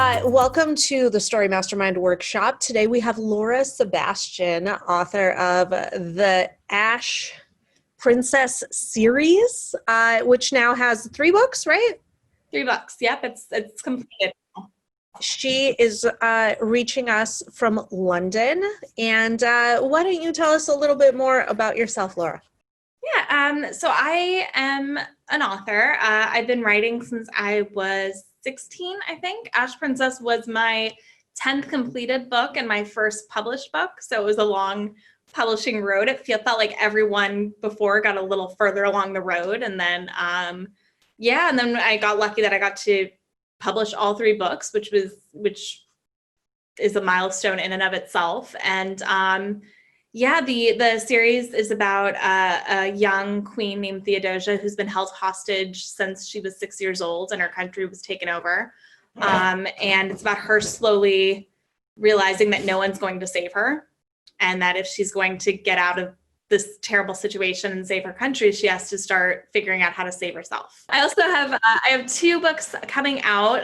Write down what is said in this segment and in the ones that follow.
Welcome to the Story Mastermind workshop. Today we have Laura Sebastian, author of the Ash Princess series, which now has 3 books, right? 3 books. Yep, it's completed. She is reaching us from London. And why don't you tell us a little bit more about yourself, Laura? Yeah, so I am an author. I've been writing since I was 16, I think. Ash Princess was my 10th completed book and my first published book. So it was a long publishing road. It felt like everyone before got a little further along the road. And then, and then I got lucky that I got to publish all 3 books, which is a milestone in and of itself. And the series is about a young queen named Theodosia who's been held hostage since she was 6 years old and her country was taken over. And it's about her slowly realizing that no one's going to save her, and that if she's going to get out of this terrible situation and save her country, she has to start figuring out how to save herself. I also have I have 2 books coming out.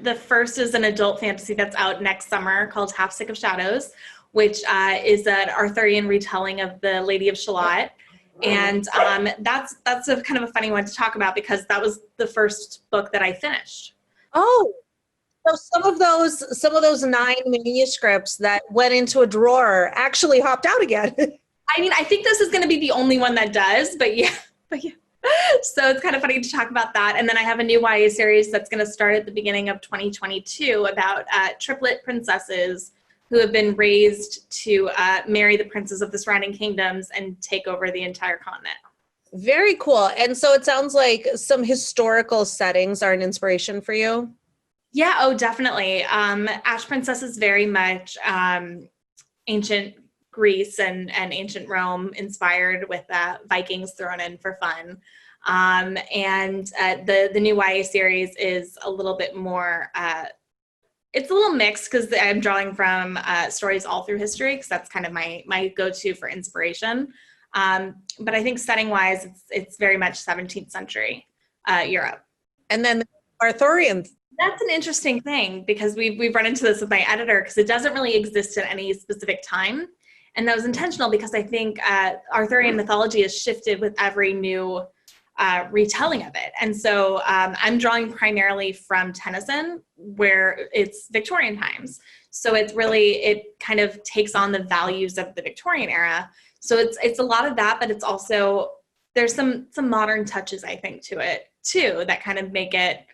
The first is an adult fantasy that's out next summer called Half Sick of Shadows, which is an Arthurian retelling of the Lady of Shalott. And that's a kind of a funny one to talk about because that was the first book that I finished. Oh, so some of those 9 manuscripts that went into a drawer actually hopped out again. I mean, I think this is going to be the only one that does, but yeah. So it's kind of funny to talk about that. And then I have a new YA series that's going to start at the beginning of 2022 about triplet princesses who have been raised to marry the princes of the surrounding kingdoms and take over the entire continent. Very cool. And so it sounds like some historical settings are an inspiration for you. Yeah, oh, definitely. Ash Princess is very much ancient Greece and ancient Rome inspired, with Vikings thrown in for fun. The new YA series is a little bit more, it's a little mixed because I'm drawing from stories all through history, because that's kind of my go-to for inspiration. But I think setting-wise, it's very much 17th century Europe. And then Arthurian. That's an interesting thing, because we've run into this with my editor, because it doesn't really exist at any specific time. And that was intentional because I think Arthurian mythology has shifted with every new retelling of it. And so I'm drawing primarily from Tennyson, where it's Victorian times. So it kind of takes on the values of the Victorian era. So it's a lot of that, but it's also, there's some modern touches, I think, to it too, that kind of make it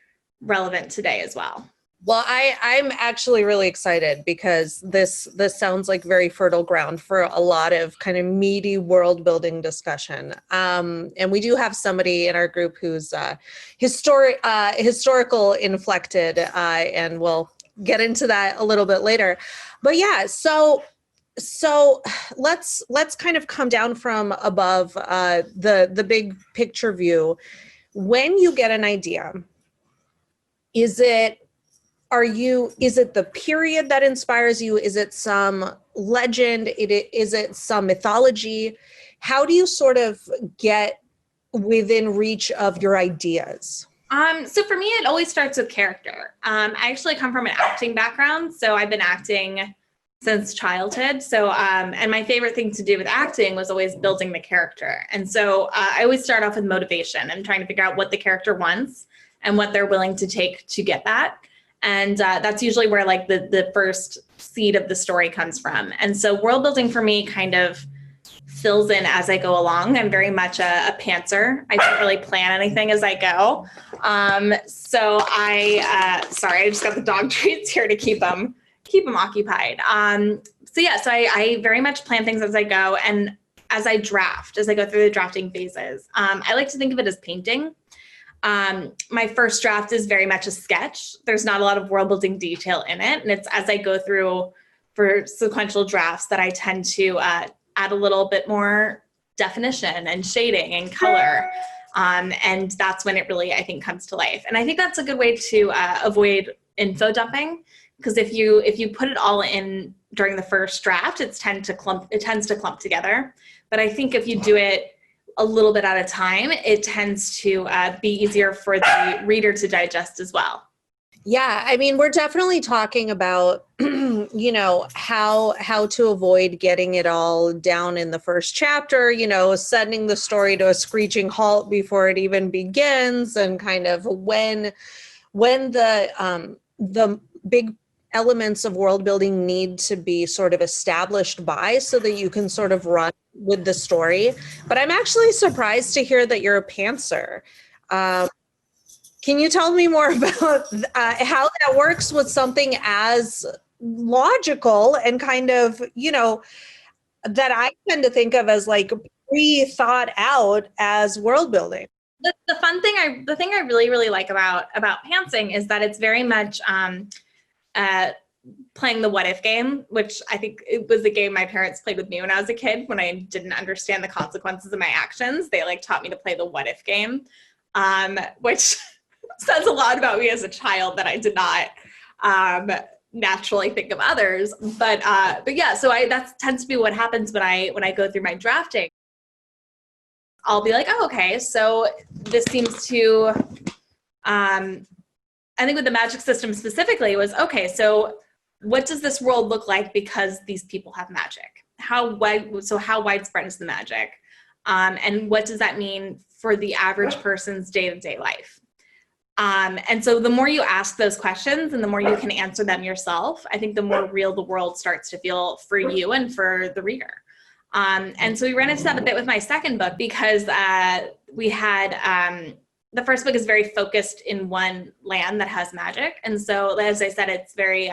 relevant today as well. Well, I'm actually really excited because this sounds like very fertile ground for a lot of kind of meaty world building discussion. And we do have somebody in our group who's historical inflected, and we'll get into that a little bit later. But yeah, so let's kind of come down from above the big picture view. When you get an idea, is it the period that inspires you? Is it some legend? Is it some mythology? How do you sort of get within reach of your ideas? So for me, it always starts with character. I actually come from an acting background, so I've been acting since childhood. So, and my favorite thing to do with acting was always building the character. And so I always start off with motivation and trying to figure out what the character wants and what they're willing to take to get that. And that's usually where like the first seed of the story comes from. And so world building for me kind of fills in as I go along. I'm very much a pantser. I don't really plan anything as I go. Sorry, I just got the dog treats here to keep them occupied. So I very much plan things as I go, and as I go through the drafting phases. I like to think of it as painting. My first draft is very much a sketch. There's not a lot of world building detail in it. And it's as I go through for sequential drafts that I tend to add a little bit more definition and shading and color. And that's when it really, I think, comes to life. And I think that's a good way to avoid info dumping, because if you put it all in during the first draft, it tends to clump together. But I think if you do it a little bit at a time, it tends to be easier for the reader to digest as well. Yeah, I mean, we're definitely talking about, you know, how to avoid getting it all down in the first chapter, you know, sending the story to a screeching halt before it even begins, and kind of when the big elements of world building need to be sort of established by, so that you can sort of run with the story. But I'm actually surprised to hear that you're a pantser. Um, Can you tell me more about how that works with something as logical and kind of, you know, that I tend to think of as like pre-thought out as world building? The fun thing, the thing I really, really like about pantsing is that it's very much playing the what if game, which I think it was a game my parents played with me when I was a kid. When I didn't understand the consequences of my actions, they like taught me to play the what if game, which says a lot about me as a child, that I did not naturally think of others. But yeah, so that tends to be what happens when I go through my drafting. I'll be like, oh, okay, so this seems to, I think with the magic system specifically, was, okay, so what does this world look like because these people have magic? How widespread is the magic? And what does that mean for the average person's day-to-day life? And so the more you ask those questions and the more you can answer them yourself, I think the more real the world starts to feel for you and for the reader. And so we ran into that a bit with my second book, because we had, the first book is very focused in one land that has magic. And so, as I said, it's very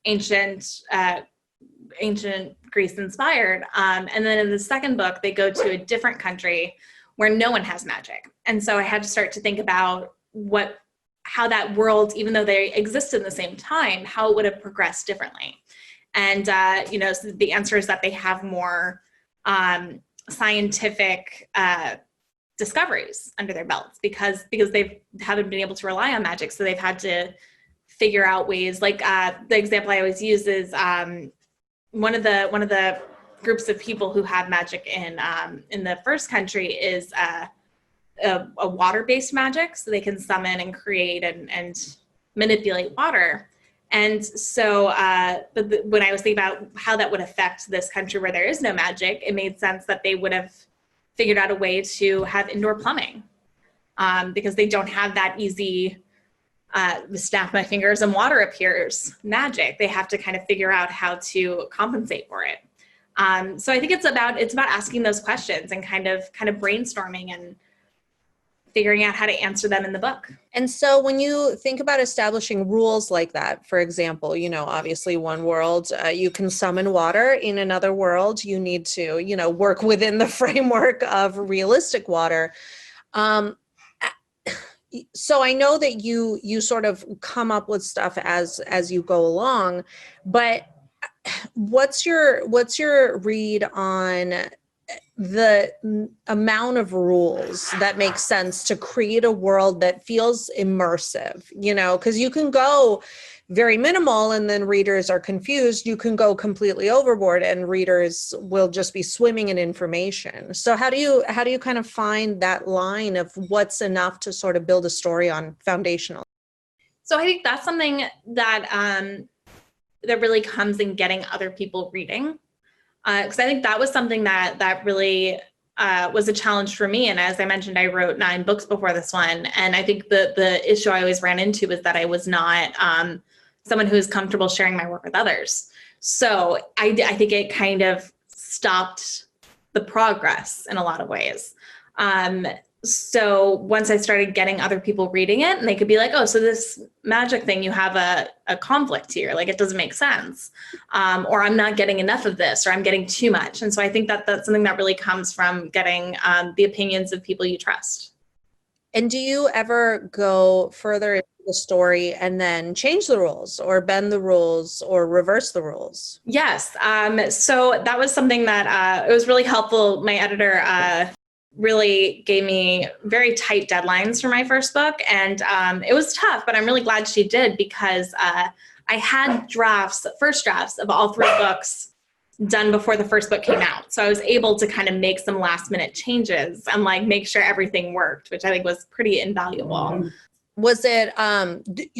ancient Greece inspired. And then in the second book, they go to a different country where no one has magic. And so I had to start to think about how that world, even though they exist in the same time, how it would have progressed differently. And, you know, so the answer is that they have more scientific discoveries under their belts, because they haven't been able to rely on magic. So they've had to figure out ways, like the example I always use is one of the groups of people who have magic in the first country is a water-based magic, so they can summon and create and manipulate water. And so when I was thinking about how that would affect this country where there is no magic, it made sense that they would have figured out a way to have indoor plumbing, because they don't have that easy snap my fingers and water appears magic. They have to kind of figure out how to compensate for it. So I think it's about asking those questions and kind of brainstorming and figuring out how to answer them in the book. And so when you think about establishing rules like that, for example, you know, obviously one world, you can summon water. In another world, you need to, you know, work within the framework of realistic water. So I know that you sort of come up with stuff as you go along, but what's your read on the amount of rules that make sense to create a world that feels immersive, you know, because you can go very minimal and then readers are confused. You can go completely overboard and readers will just be swimming in information. So how do you kind of find that line of what's enough to sort of build a story on foundational? So I think that's something that that really comes in getting other people reading. Because I think that was something that really was a challenge for me. And as I mentioned, I wrote 9 books before this one. And I think the issue I always ran into was that I was not someone who is comfortable sharing my work with others. So I think it kind of stopped the progress in a lot of ways. So once I started getting other people reading it, and they could be like, oh, so this magic thing, you have a conflict here, like it doesn't make sense. Or I'm not getting enough of this, or I'm getting too much. And so I think that that's something that really comes from getting the opinions of people you trust. And do you ever go further into the story and then change the rules or bend the rules or reverse the rules? Yes. So that was something that it was really helpful. My editor really gave me very tight deadlines for my first book. And it was tough, but I'm really glad she did, because I had first drafts of all 3 books done before the first book came out. So I was able to kind of make some last minute changes and like make sure everything worked, which I think was pretty invaluable. Was it,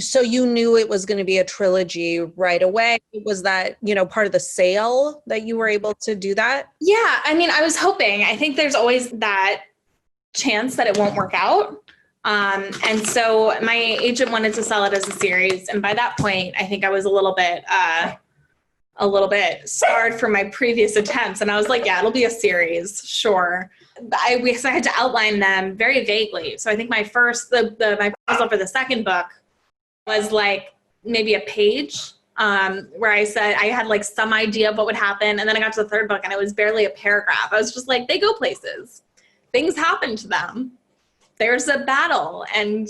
so you knew it was going to be a trilogy right away? Was that, part of the sale that you were able to do that? Yeah, I mean, I was hoping. I think there's always that chance that it won't work out. And so my agent wanted to sell it as a series. And by that point, I think I was a little bit scarred from my previous attempts. And I was like, yeah, it'll be a series. Sure. I had to outline them very vaguely. So I think my proposal for the second book was like maybe a page, where I said I had like some idea of what would happen. And then I got to the third book and it was barely a paragraph. I was just like, they go places. Things happen to them. There's a battle and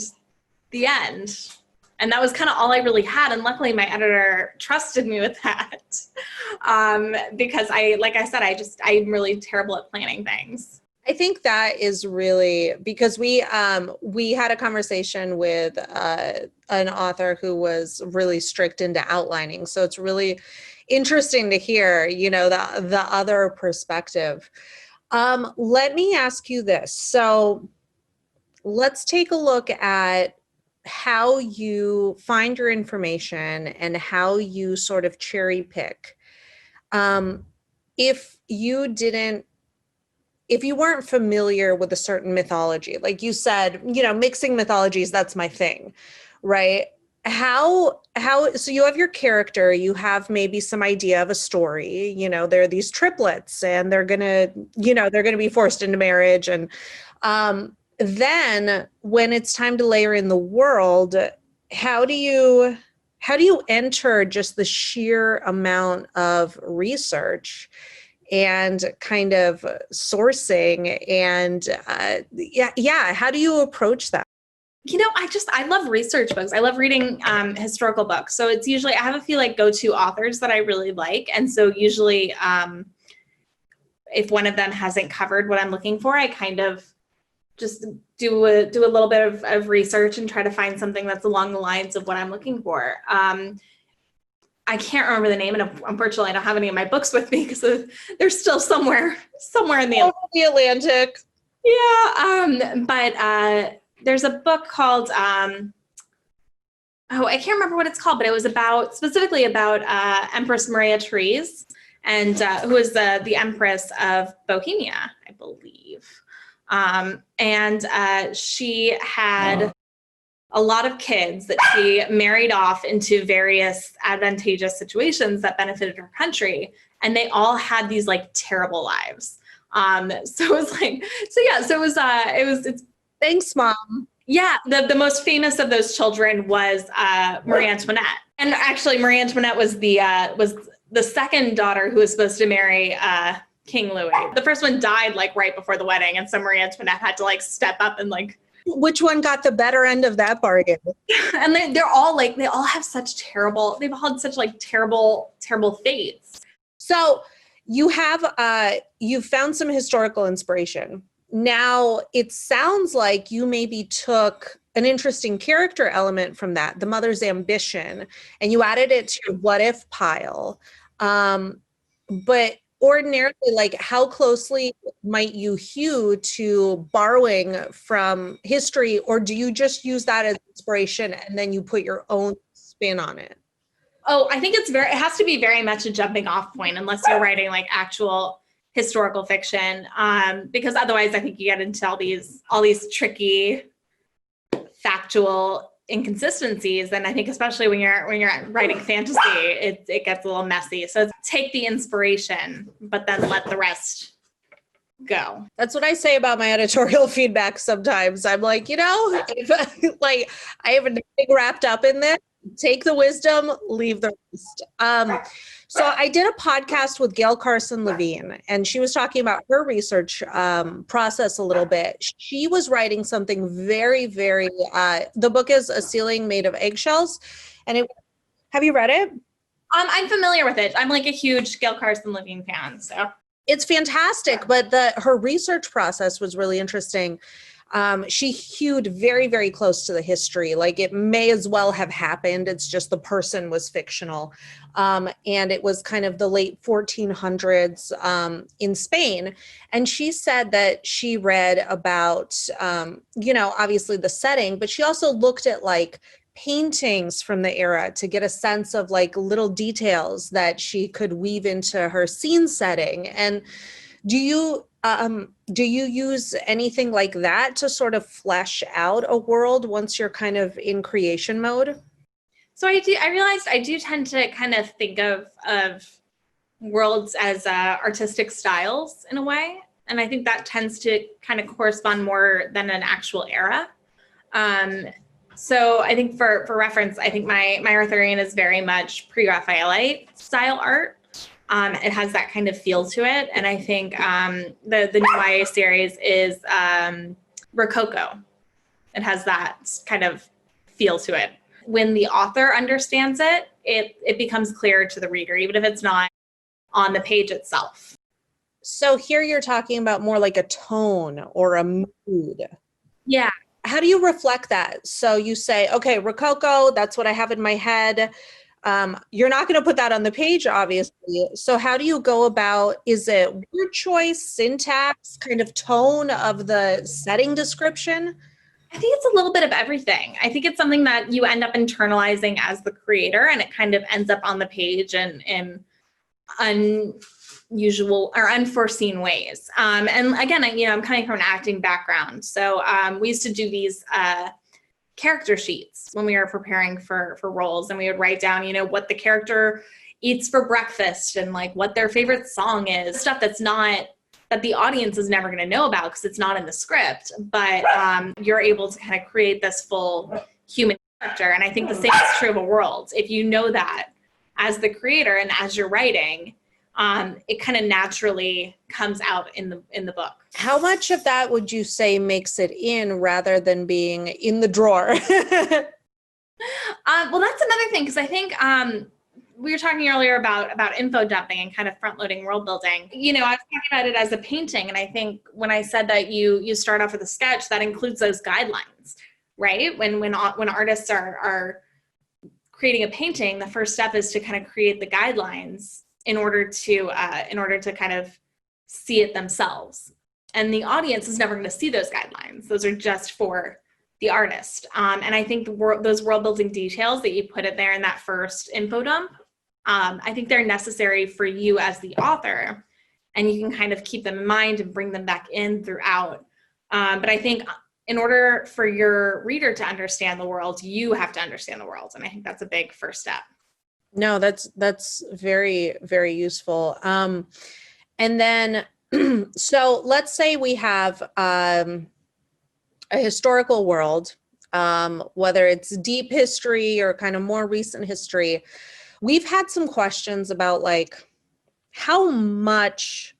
the end. And that was kind of all I really had. And luckily my editor trusted me with that. Because like I said, I'm really terrible at planning things. I think that is really, because we had a conversation with an author who was really strict into outlining. So it's really interesting to hear, the other perspective. Let me ask you this. So let's take a look at how you find your information and how you sort of cherry pick. If you weren't familiar with a certain mythology, like you said, mixing mythologies, that's my thing, right? So you have your character, you have maybe some idea of a story, there are these triplets and they're going to be forced into marriage. And then when it's time to layer in the world, how do you enter just the sheer amount of research and kind of sourcing and how do you approach that? I love research books. I love reading historical books. So it's usually, I have a few like go-to authors that I really like. And so usually if one of them hasn't covered what I'm looking for, I kind of just do a little bit of research and try to find something that's along the lines of what I'm looking for. I can't remember the name, and unfortunately I don't have any of my books with me because they're still somewhere in the Atlantic. Yeah, but there's a book called I can't remember what it's called, but it was specifically about Empress Maria Therese, and who was the Empress of Bohemia, I believe. And she had a lot of kids that she married off into various advantageous situations that benefited her country. And they all had these like terrible lives. Thanks, Mom. Yeah. The most famous of those children was Marie Antoinette. And actually Marie Antoinette was the second daughter who was supposed to marry King Louis. The first one died like right before the wedding. And so Marie Antoinette had to like step up and like, which one got the better end of that bargain? And they're all like, they've all had such terrible fates. So you found some historical inspiration. Now it sounds like you maybe took an interesting character element from that, the mother's ambition, and you added it to your what if pile. But ordinarily, like how closely might you hew to borrowing from history, or do you just use that as inspiration and then you put your own spin on it? Oh, I think it has to be very much a jumping off point unless you're writing like actual historical fiction. Because otherwise I think you get into all these tricky factual inconsistencies. And I think especially when you're writing fantasy, it gets a little messy. So take the inspiration, but then let the rest go. That's what I say about my editorial feedback sometimes. I'm like, like I have a big wrapped up in this. Take the wisdom, leave the rest. So I did a podcast with Gail Carson Levine, and she was talking about her research process a little bit. She was writing something very, very, the book is A Ceiling Made of Eggshells. And have you read it? I'm familiar with it. I'm like a huge Gail Carson Levine fan, so. It's fantastic, but her research process was really interesting. She hewed very, very close to the history. Like it may as well have happened. It's just the person was fictional. And it was kind of the late 1400s in Spain. And she said that she read about, obviously the setting, but she also looked at like paintings from the era to get a sense of like little details that she could weave into her scene setting. And do you use anything like that to sort of flesh out a world once you're kind of in creation mode? So I realized I do tend to kind of think of worlds as artistic styles in a way. And I think that tends to kind of correspond more than an actual era. So I think for reference, I think my Arthurian is very much pre-Raphaelite style art. It has that kind of feel to it. And I think the new YA series is Rococo. It has that kind of feel to it. When the author understands it, it becomes clearer to the reader, even if it's not on the page itself. So here you're talking about more like a tone or a mood. Yeah. How do you reflect that? So you say, okay, Rococo, that's what I have in my head. You're not going to put that on the page, obviously. So how do you go about, is it word choice, syntax, kind of tone of the setting description? I think it's a little bit of everything. I think it's something that you end up internalizing as the creator, and it kind of ends up on the page in unusual or unforeseen ways. And again, I'm coming from an acting background. So we used to do these character sheets when we were preparing for roles, and we would write down, what the character eats for breakfast and like what their favorite song is, stuff that the audience is never going to know about because it's not in the script, but you're able to kind of create this full human character. And I think the same is true of a world. If you know that as the creator and as you're writing, it kind of naturally comes out in the book. How much of that would you say makes it in rather than being in the drawer? Well, that's another thing, because I think we were talking earlier about info dumping and kind of front loading world building. I was talking about it as a painting, and I think when I said that you start off with a sketch, that includes those guidelines, right? When artists are creating a painting, the first step is to kind of create the guidelines in order to kind of see it themselves. And the audience is never going to see those guidelines. Those are just for the artist. And I think those world building details that you put in there in that first info dump, I think they're necessary for you as the author, and you can kind of keep them in mind and bring them back in throughout. But I think in order for your reader to understand the world, you have to understand the world. And I think that's a big first step. No, that's very, very useful. And then, so let's say we have a historical world, whether it's deep history or kind of more recent history. We've had some questions about like how much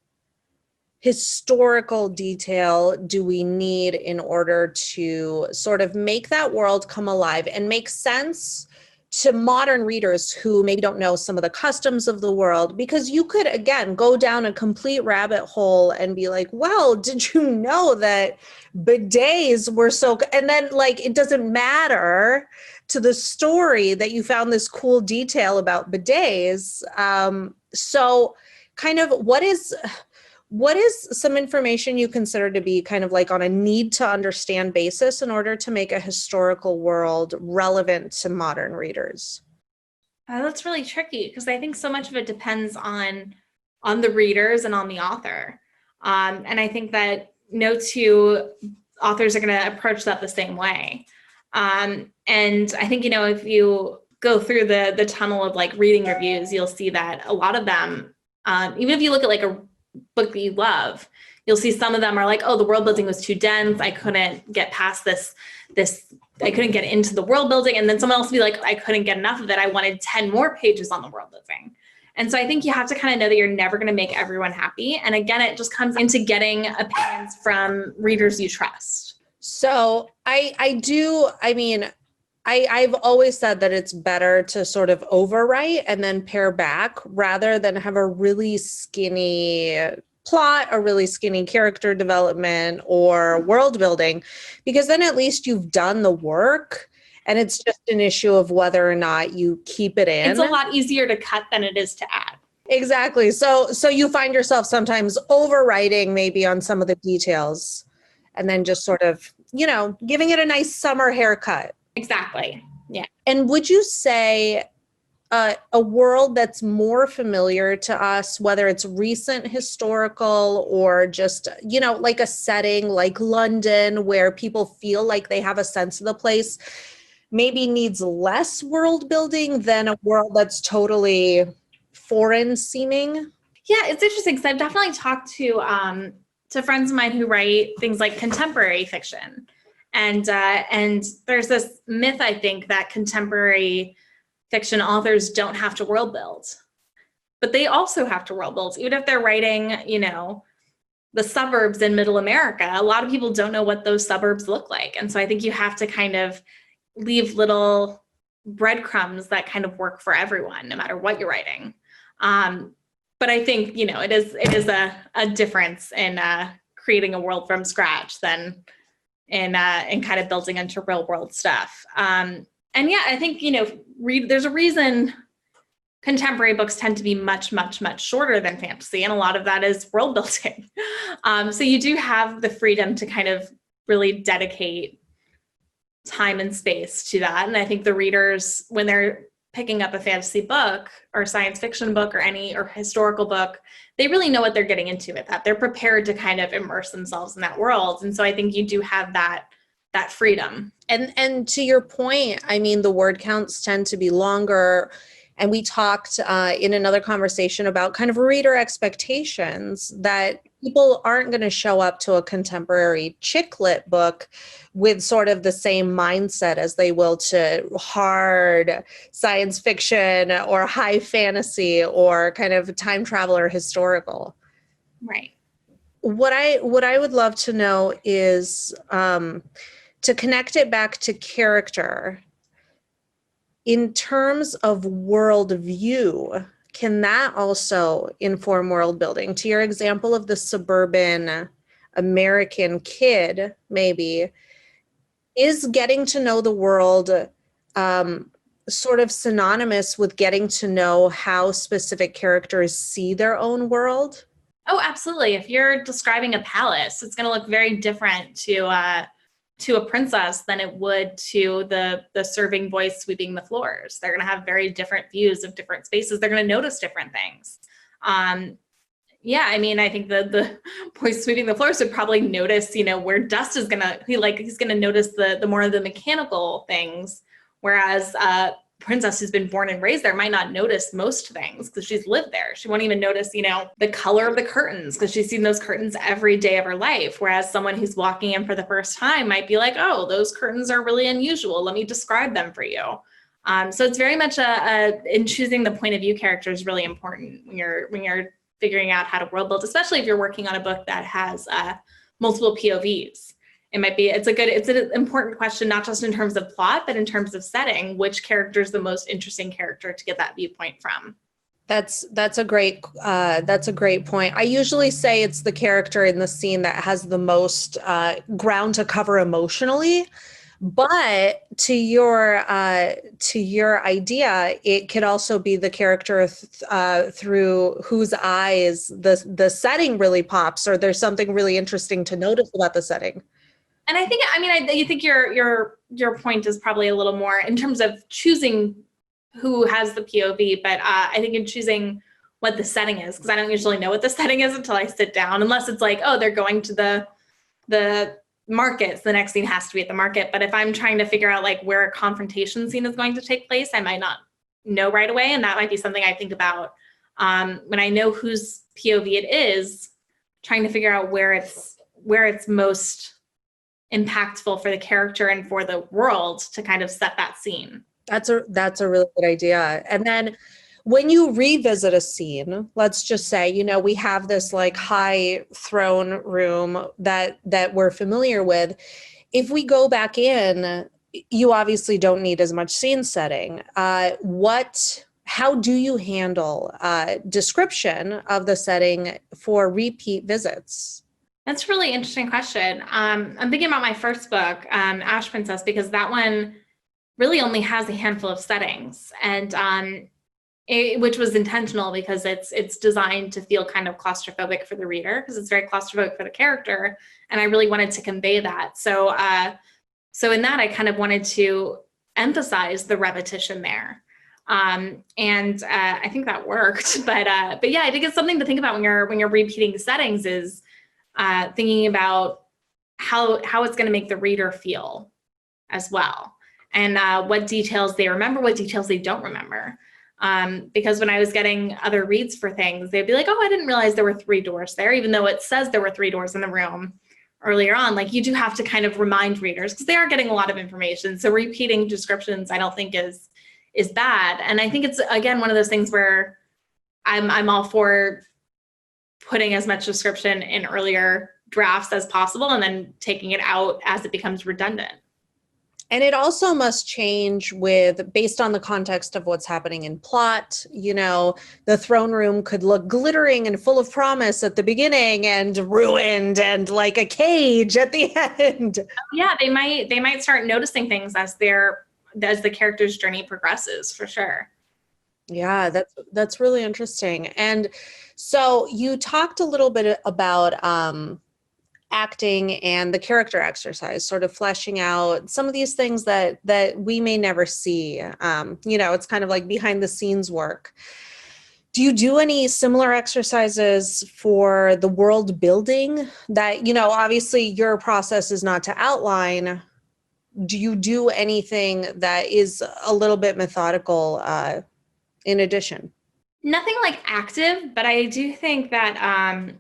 historical detail do we need in order to sort of make that world come alive and make sense to modern readers who maybe don't know some of the customs of the world? Because you could, again, go down a complete rabbit hole and be like, well, did you know that bidets were so, and then like, it doesn't matter to the story that you found this cool detail about bidets. So kind of what is some information you consider to be kind of like on a need to understand basis in order to make a historical world relevant to modern readers? That's really tricky, because I think so much of it depends on the readers and on the author. And I think that no two authors are going to approach that the same way. And I think, if you go through the tunnel of like reading reviews, you'll see that a lot of them, even if you look at like a book that you love, you'll see some of them are like, oh, the world building was too dense. I couldn't get past this, I couldn't get into the world building. And then someone else will be like, I couldn't get enough of it. I wanted 10 more pages on the world building. And so I think you have to kind of know that you're never going to make everyone happy. And again, it just comes into getting opinions from readers you trust. So I've always said that it's better to sort of overwrite and then pare back rather than have a really skinny plot, a really skinny character development, or world building, because then at least you've done the work and it's just an issue of whether or not you keep it in. It's a lot easier to cut than it is to add. Exactly. So you find yourself sometimes overwriting maybe on some of the details and then just sort of, giving it a nice summer haircut. Exactly. Yeah. And would you say a world that's more familiar to us, whether it's recent historical or just, like a setting like London where people feel like they have a sense of the place, maybe needs less world building than a world that's totally foreign seeming? Yeah, it's interesting because I've definitely talked to friends of mine who write things like contemporary fiction. And there's this myth, I think, that contemporary fiction authors don't have to world build, but they also have to world build. Even if they're writing, the suburbs in middle America, a lot of people don't know what those suburbs look like. And so I think you have to kind of leave little breadcrumbs that kind of work for everyone, no matter what you're writing. But I think, it is a difference in creating a world from scratch than in kind of building into real world stuff. And yeah, I think, there's a reason contemporary books tend to be much, much, much shorter than fantasy. And a lot of that is world building. So you do have the freedom to kind of really dedicate time and space to that. And I think the readers, when they're picking up a fantasy book or science fiction book or historical book, they really know what they're getting into with that. They're prepared to kind of immerse themselves in that world. And so I think you do have that freedom. And to your point, I mean, the word counts tend to be longer. And we talked in another conversation about kind of reader expectations, that people aren't going to show up to a contemporary chick lit book with sort of the same mindset as they will to hard science fiction or high fantasy or kind of time travel or historical. Right. What I would love to know is to connect it back to character. In terms of worldview, can that also inform world building? To your example of the suburban American kid, maybe, is getting to know the world sort of synonymous with getting to know how specific characters see their own world? Oh, absolutely. If you're describing a palace, it's going to look very different to a princess than it would to the serving boys sweeping the floors. They're going to have very different views of different spaces. They're going to notice different things. Yeah, I mean, I think the boy sweeping the floors would probably notice, where dust is he's going to notice the more of the mechanical things, whereas princess who's been born and raised there might not notice most things because she's lived there. She won't even notice, the color of the curtains because she's seen those curtains every day of her life. Whereas someone who's walking in for the first time might be like, oh, those curtains are really unusual. Let me describe them for you. So it's very much in choosing the point of view character is really important when you're figuring out how to world build, especially if you're working on a book that has multiple POVs. It's an important question, not just in terms of plot, but in terms of setting, which character is the most interesting character to get that viewpoint from. That's a great point. I usually say it's the character in the scene that has the most ground to cover emotionally, but to your idea, it could also be the character through whose eyes the setting really pops, or there's something really interesting to notice about the setting. And I think your point is probably a little more in terms of choosing who has the POV, but I think in choosing what the setting is, because I don't usually know what the setting is until I sit down, unless it's like, oh, they're going to the markets. The next scene has to be at the market. But if I'm trying to figure out like where a confrontation scene is going to take place, I might not know right away. And that might be something I think about when I know whose POV it is, trying to figure out where it's most impactful for the character and for the world to kind of set that scene. That's a really good idea. And then when you revisit a scene, let's just say, we have this like high throne room that we're familiar with. If we go back in, you obviously don't need as much scene setting. how do you handle description of the setting for repeat visits? That's a really interesting question. I'm thinking about my first book, Ash Princess, because that one really only has a handful of settings, and which was intentional because it's designed to feel kind of claustrophobic for the reader, because it's very claustrophobic for the character, and I really wanted to convey that. So so in that, I kind of wanted to emphasize the repetition there. And I think that worked, but yeah, I think it's something to think about when you're repeating settings, is thinking about how it's going to make the reader feel as well, and what details they remember, what details they don't remember. Because when I was getting other reads for things, they'd be like, oh, I didn't realize there were 3 doors there, even though it says there were 3 doors in the room earlier on. Like, you do have to kind of remind readers, because they are getting a lot of information. So repeating descriptions, I don't think is bad. And I think it's, again, one of those things where I'm all for putting as much description in earlier drafts as possible, and then taking it out as it becomes redundant. And it also must change based on the context of what's happening in plot. You know, the throne room could look glittering and full of promise at the beginning, and ruined and like a cage at the end. Yeah, they might start noticing things as the character's journey progresses, for sure. Yeah, that's really interesting. And so you talked a little bit about acting and the character exercise, sort of fleshing out some of these things that we may never see. You know, it's kind of like behind the scenes work. Do you do any similar exercises for the world building that, you know, obviously your process is not to outline? Do you do anything that is a little bit methodical in addition? Nothing like active, but I do think that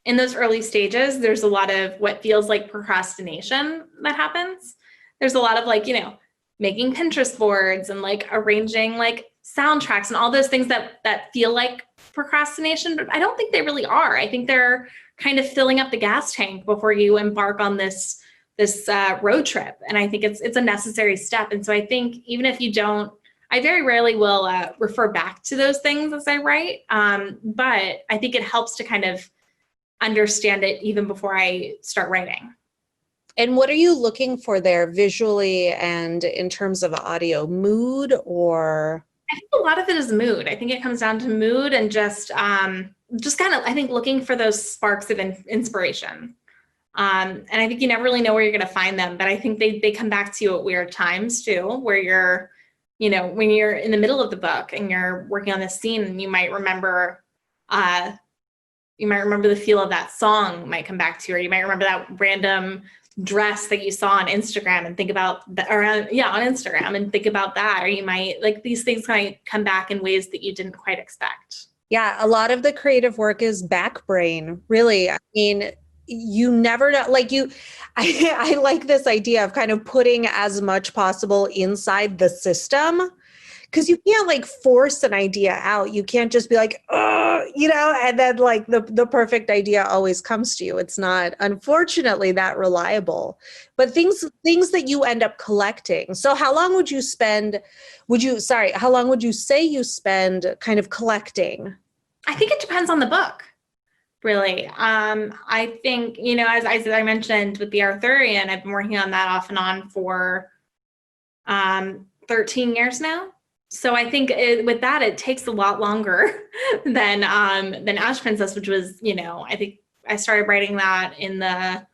in those early stages, there's a lot of what feels like procrastination that happens. There's a lot of, like, you know, making Pinterest boards and like arranging like soundtracks and all those things that feel like procrastination, but I don't think they really are. I think they're kind of filling up the gas tank before you embark on this road trip. And I think it's a necessary step. And so I think even if you don't, I very rarely will refer back to those things as I write, but I think it helps to kind of understand it even before I start writing. And what are you looking for there visually and in terms of audio? Mood, or? I think a lot of it is mood. I think it comes down to mood and just kind of, I think, looking for those sparks of inspiration. And I think you never really know where you're going to find them, but I think they come back to you at weird times too, where you're, you know, when you're in the middle of the book and you're working on this scene, and you might remember the feel of that song might come back to you, or you might remember that random dress that you saw on Instagram and think about that, on Instagram and think about that. Or you might, like, these things might come back in ways that you didn't quite expect. Yeah, a lot of the creative work is back brain, really. I mean, you never know, like I like this idea of kind of putting as much possible inside the system, because you can't like force an idea out. You can't just be like, oh, you know, and then like the perfect idea always comes to you. It's not, unfortunately, that reliable, but things that you end up collecting. So how long would you spend, how long would you say you spend kind of collecting? I think it depends on the book, really. I think, you know, as I mentioned with the Arthurian, I've been working on that off and on for 13 years now. So I think with that, it takes a lot longer than Ash Princess, which was, you know, I think I started writing that in the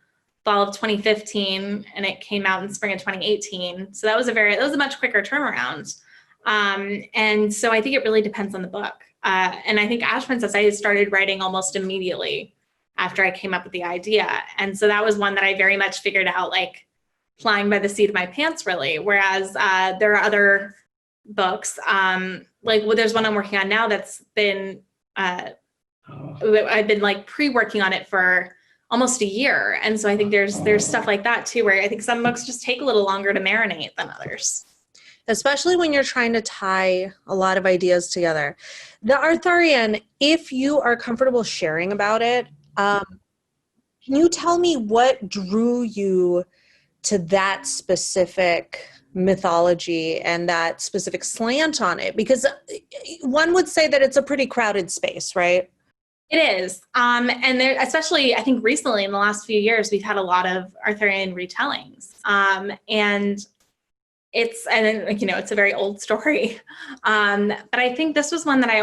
fall of 2015, and it came out in spring of 2018. So that was a much quicker turnaround. And so I think it really depends on the book. And I think Ash Princess, I started writing almost immediately after I came up with the idea. And so that was one that I very much figured out, like, flying by the seat of my pants, really. Whereas there are other books, there's one I'm working on now that's been, I've been like pre-working on it for almost a year. And so I think there's stuff like that too, where I think some books just take a little longer to marinate than others. Especially when you're trying to tie a lot of ideas together. The Arthurian, if you are comfortable sharing about it, can you tell me what drew you to that specific mythology and that specific slant on it? Because one would say that it's a pretty crowded space, right? It is. And there, especially, I think recently in the last few years, we've had a lot of Arthurian retellings. And it's a very old story. But I think this was one that I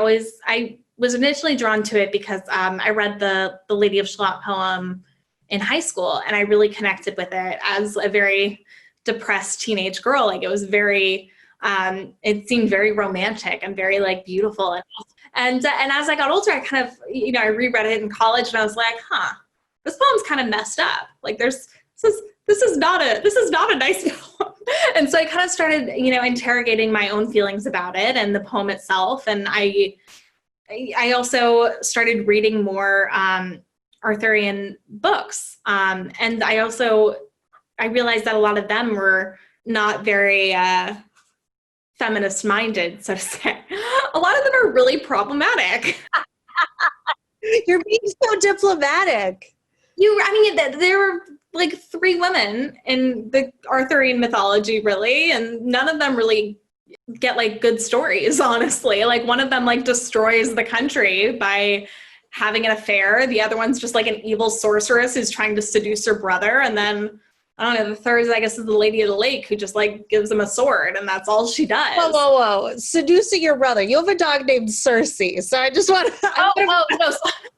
was initially drawn to it because I read the Lady of Shalott poem in high school, and I really connected with it as a very depressed teenage girl. Like, it was very, it seemed very romantic and very like beautiful. And as I got older, I kind of, I reread it in college, and I was like, this poem's kind of messed up. Like, this is not a nice poem. And so I kind of started, interrogating my own feelings about it and the poem itself. And I also started reading more Arthurian books. And I realized that a lot of them were not very feminist minded, so to say. A lot of them are really problematic. You're being so diplomatic. There were like 3 women in the Arthurian mythology, really, and none of them really get like good stories, honestly. Like, one of them like destroys the country by having an affair. The other one's just like an evil sorceress who's trying to seduce her brother. And then, I don't know, the third, I guess, is the Lady of the Lake, who just like gives him a sword, and that's all she does. Whoa. Seducing your brother. You have a dog named Circe. So I just want to... No.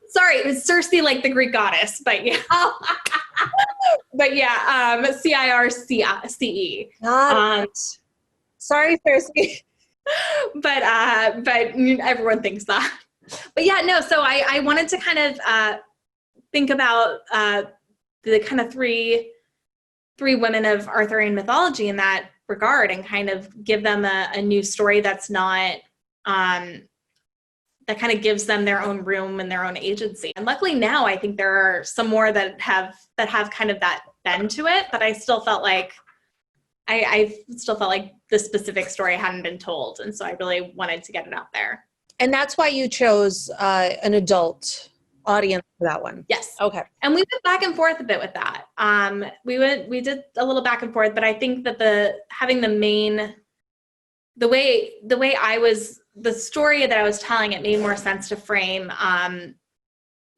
Sorry, it was Circe, like the Greek goddess, but yeah. But yeah, Circe. Sorry, Circe. But everyone thinks that. But yeah, no, so I wanted to kind of think about the kind of three women of Arthurian mythology in that regard, and kind of give them a new story that's not, that kind of gives them their own room and their own agency. And luckily now I think there are some more that have kind of that bend to it, but I still felt like I still felt like this specific story hadn't been told. And so I really wanted to get it out there. And that's why you chose an adult audience for that one. Yes. Okay. And we went back and forth a bit with that. We did a little back and forth, but I think that the story that I was telling, it made more sense to frame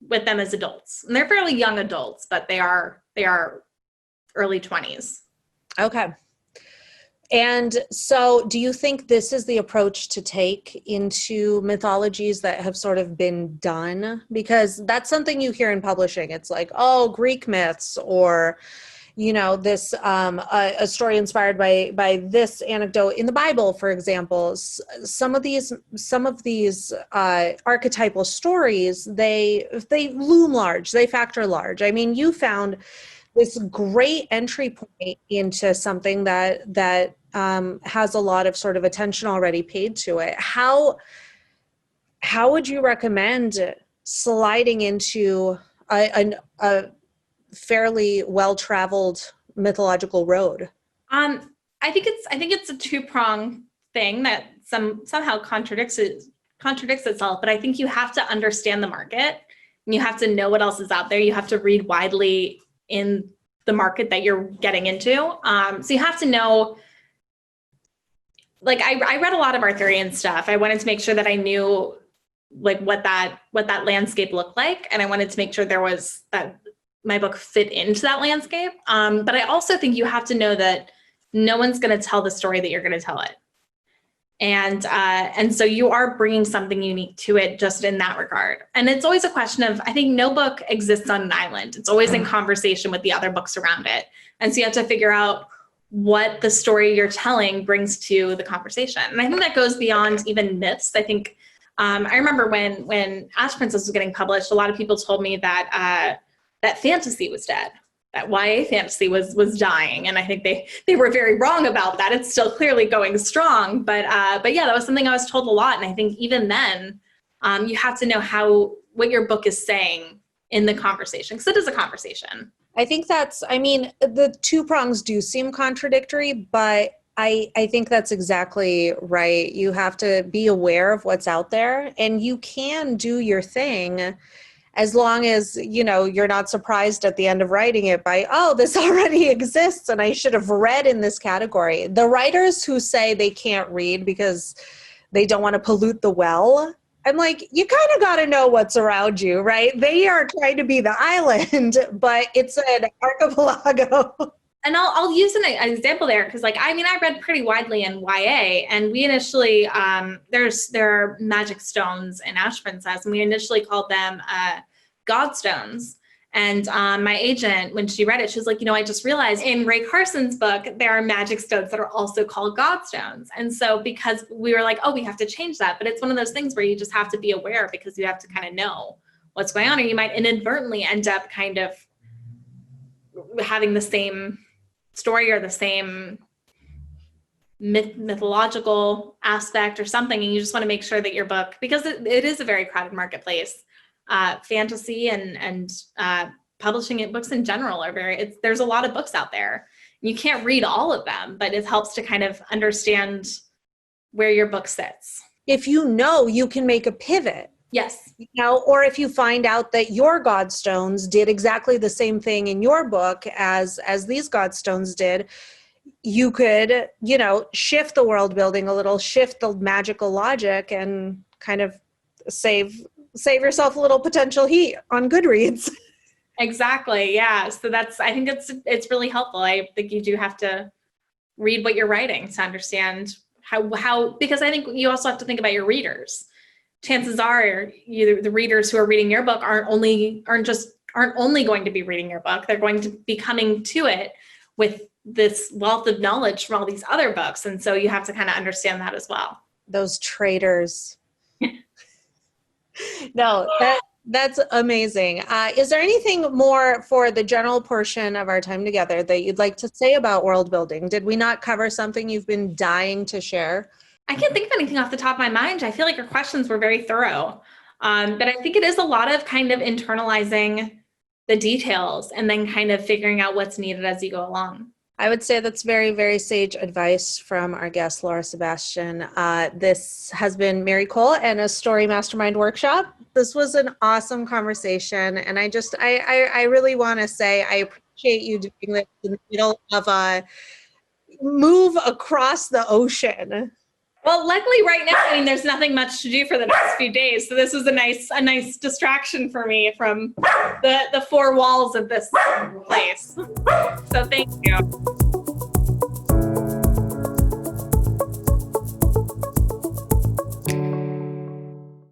with them as adults. And they're fairly young adults, but they are early 20s. Okay. And so do you think this is the approach to take into mythologies that have sort of been done? Because that's something you hear in publishing. It's like, oh, Greek myths, or, this a story inspired by this anecdote in the Bible, for example. Some of these archetypal stories, they loom large, they factor large. I mean, you found this great entry point into something that has a lot of sort of attention already paid to it. How would you recommend sliding into a fairly well-traveled mythological road? I think it's a 2-pronged thing that somehow contradicts itself. But I think you have to understand the market, and you have to know what else is out there. You have to read widely in the market that you're getting into. So you have to know, like, I read a lot of Arthurian stuff. I wanted to make sure that I knew like what that landscape looked like. And I wanted to make sure that my book fit into that landscape. But I also think you have to know that no one's going to tell the story that you're going to tell it. And so you are bringing something unique to it just in that regard. And it's always a question of, I think no book exists on an island. It's always in conversation with the other books around it. And so you have to figure out what the story you're telling brings to the conversation. And I think that goes beyond even myths. I think, I remember when Ash Princess was getting published, a lot of people told me that fantasy was dead, that YA fantasy was dying. And I think they were very wrong about that. It's still clearly going strong, but yeah, that was something I was told a lot. And I think even then, you have to know what your book is saying in the conversation, because it is a conversation. I think the 2 prongs do seem contradictory, but I think that's exactly right. You have to be aware of what's out there, and you can do your thing as long as, you're not surprised at the end of writing it by, oh, this already exists and I should have read in this category. The writers who say they can't read because they don't want to pollute the well, I'm like, you kind of got to know what's around you, right? They are trying to be the island, but it's an archipelago. And I'll use an example there because, I read pretty widely in YA, and we initially there are magic stones in Ash Princess, and we initially called them Godstones. And my agent, when she read it, she was like, I just realized in Ray Carson's book there are magic stones that are also called Godstones. And so because we were like, oh, we have to change that, but it's one of those things where you just have to be aware because you have to kind of know what's going on, or you might inadvertently end up kind of having the same story or the same mythological aspect or something, and you just want to make sure that your book, because it is a very crowded marketplace, fantasy and publishing it, books in general are there's a lot of books out there. You can't read all of them, but it helps to kind of understand where your book sits. If you can make a pivot. Yes. Or if you find out that your Godstones did exactly the same thing in your book as these Godstones did, you could, shift the world building a little, shift the magical logic, and kind of save yourself a little potential heat on Goodreads. Exactly. Yeah. So I think it's really helpful. I think you do have to read what you're writing to understand how, because I think you also have to think about your readers. Chances are the readers who are reading your book aren't only going to be reading your book. They're going to be coming to it with this wealth of knowledge from all these other books. And so you have to kind of understand that as well. Those traders. No, that's amazing. Is there anything more for the general portion of our time together that you'd like to say about world building? Did we not cover something you've been dying to share? I can't think of anything off the top of my mind. I feel like your questions were very thorough. But I think it is a lot of kind of internalizing the details and then kind of figuring out what's needed as you go along. I would say that's very, very sage advice from our guest, Laura Sebastian. This has been Mary Cole and a Story Mastermind workshop. This was an awesome conversation. And I really want to say I appreciate you doing this in the middle of a move across the ocean. Well, luckily right now, there's nothing much to do for the next few days. So this was a nice distraction for me from the four walls of this place. So thank you.